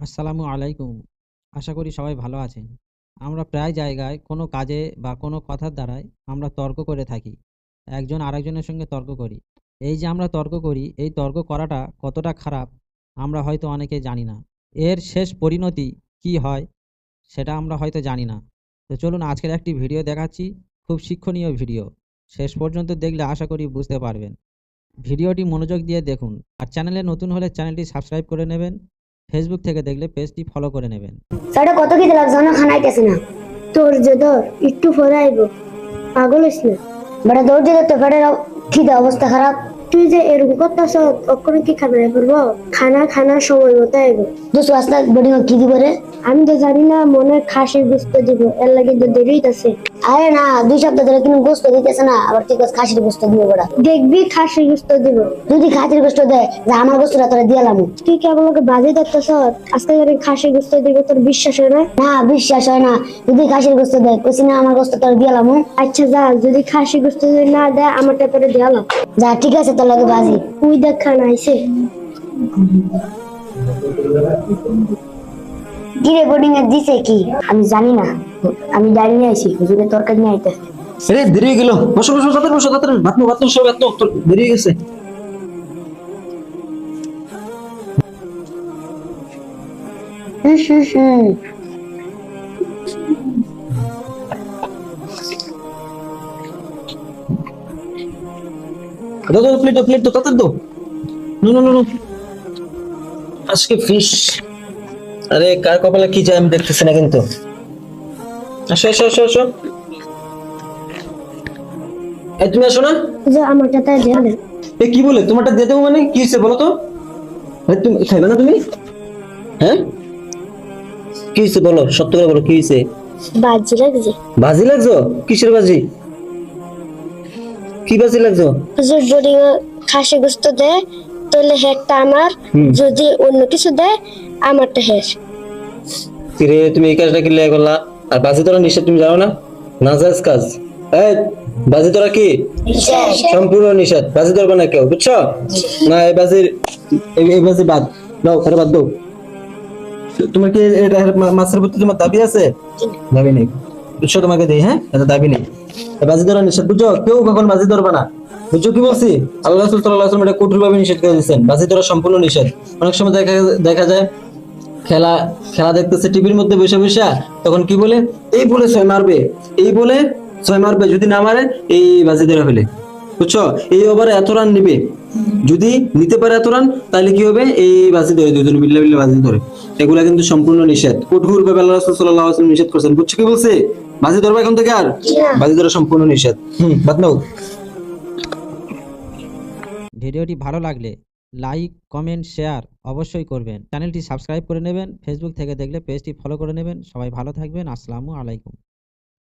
আসসালামু আলাইকুম। আশা করি সবাই ভালো আছেন। আমরা প্রায় জায়গায় কোনো কাজে বা কোনো কথার দ্বারাই আমরা তর্ক করে থাকি। একজন আরেকজনের সঙ্গে তর্ক করি। এই যে আমরা তর্ক করি, এই তর্ক করাটা কতটা খারাপ আমরা হয়তো অনেকে জানি না। এর শেষ পরিণতি কি হয় সেটা আমরা হয়তো জানি না। তো চলুন আজকের একটি ভিডিও দেখাচ্ছি, খুব শিক্ষণীয় ভিডিও। শেষ পর্যন্ত দেখলে আশা করি বুঝতে পারবেন। ভিডিওটি মনোযোগ দিয়ে দেখুন। আর চ্যানেলে নতুন হলে চ্যানেলটি সাবস্ক্রাইব করে নেবেন। ফেসবুক থেকে দেখলে পেজটি ফলো করে নেবেন। সাড়ে কত খিদে লাগছে না খানাইতেছে না ধৈর্য ধর একটু পরে আইব পাগল হইস না বেটা ধৈর্য ধরতে পেটের খিদে অবস্থা খারাপ তুই যে এরকম করতেছ কখনো কি খাবে বলবো খানার সময় মতো আইব দুশো আসলে বডি কি দিব রে আমি তো জানি না মনে খাসি গুস্ত দিব এর লাগে তো দেরি হইতাছে আরে না 2 সপ্তাহ ধরে কিন্তু গোস্ত দিতেছে না আবার তুই খাসির গোস্ত দিব বড়া দেখবি খাসি গোস্ত দিব যদি খাসির গোস্ত দেয় যে আমার গোস্তটা তোরা দিয়ালাম তুই কি আমাকে বাজে দেখতেছ আজকে করে খাসি গোস্ত দিব তোর বিশ্বাস হয় না না বিশ্বাস হয় না যদি খাসির গোস্ত দেয় কইছি না আমার গোস্ত তোরা দিয়ালাম আচ্ছা যা যদি খাসি গোস্ত যদি না দেয় আমারটা তোরা দিয়ালাম যা ঠিক আছে তোর লাগে বাজি তুই দেখ খানা আইছে কিরে বোর্ডিং এ দিছে কি আমি জানি না আমি ডাইরি নিয়ে আইছি হুজুরের তরকারি নিয়ে আইতে আরে দেরি হয়ে গেল, বসো বসো তাড়াতাড়ি বসো, তাড়াতাড়ি ভাত নো সব এত দেরি হয়ে গেছে। হুম দাও দাও প্লেট তো তাড়াতাড়ি দাও। নো নো নো নো, আজকে ফিশ। আরে কার কপালে কি যায় আমি দেখতেছি না কিন্তু। আসো আসো আসো আসো, এই তুমি আসো না। যে আমারটা তাই দেন এ কি বলে তোমারটা দিয়ে দেবো মানে কি হয়েছে বলো তো? আরে তুমি খাইবে না তুমি? হ্যাঁ কি হয়েছে বলো, সত্য করে বলো কি হয়েছে? বাজি লাগছে বাজি লাগছো? কিসের বাজি? কি বাজি লাগছো? হুজুর যদি খাসি গোস্ত দেয় তাহলে হেডটা আমার যদি অন্য কিছু দেয় আমারটা হেড কিরে তুমি এই কাজটা কি লেগে করলা? আর বাজি ধরা নিষেধ তুমি জানো না? নাজায়েজ কাজ। এই বাজি ধরা কি সম্পূর্ণ নিষেধ, বাজি ধরবে না কেউ, বুঝছো? না এই বাজির এই বাজি বাদ দাও, আরে বাদ দাও। তোমার কি এটা মাছের প্রতি তোমার দাবি আছে? দাবি নেই, বুঝছো? তোমাকে দেই, হ্যাঁ, এটা দাবি নেই। এই বাজি ধরা নিষেধ, বুঝছো? কেউ কখন বাজি ধরবে না, বুঝছো কি বলছি? আল্লাহ রাসূল সাল্লাল্লাহু আলাইহি ওয়াসাল্লাম এটা কঠোরভাবে নিষেধ করে দিয়েছেন, বাজি ধরা সম্পূর্ণ নিষেধ। অনেক সময় দেখা যায় খেলা খেলা দেখতেছে টিভির মধ্যে বসে বসে, তখন কি বলে? এই বলে 6 মারবে, এই বলে 6 মারবে, যদি না মারে এই বাজি ধরে ফেলে, বুঝছো? এই ওভারে এত রান নিবে, যদি নিতে পারে এত রান তাহলে কি হবে? এই বাজি ধরে, দুজন মিলে মিলে বাজি ধরে। এগুলা কিন্তু সম্পূর্ণ নিষেধ, কঠোর ভাবে আল্লাহ রাসূল সাল্লাল্লাহু আলাইহি ওয়াসাল্লাম নিষেধ করেছেন, বুঝছো কি বলছে? বাজি ধরবে এখন থেকে আর বাজি ধরা সম্পূর্ণ নিষেধ। বাদ নাও। ভিডিওটি ভালো লাগলে লাইক, কমেন্ট, শেয়ার অবশ্যই করবেন। চ্যানেলটি সাবস্ক্রাইব করে নেবেন। ফেসবুক থেকে দেখলে পেজটি ফলো করে নেবেন। সবাই ভালো থাকবেন। আসসালামু আলাইকুম।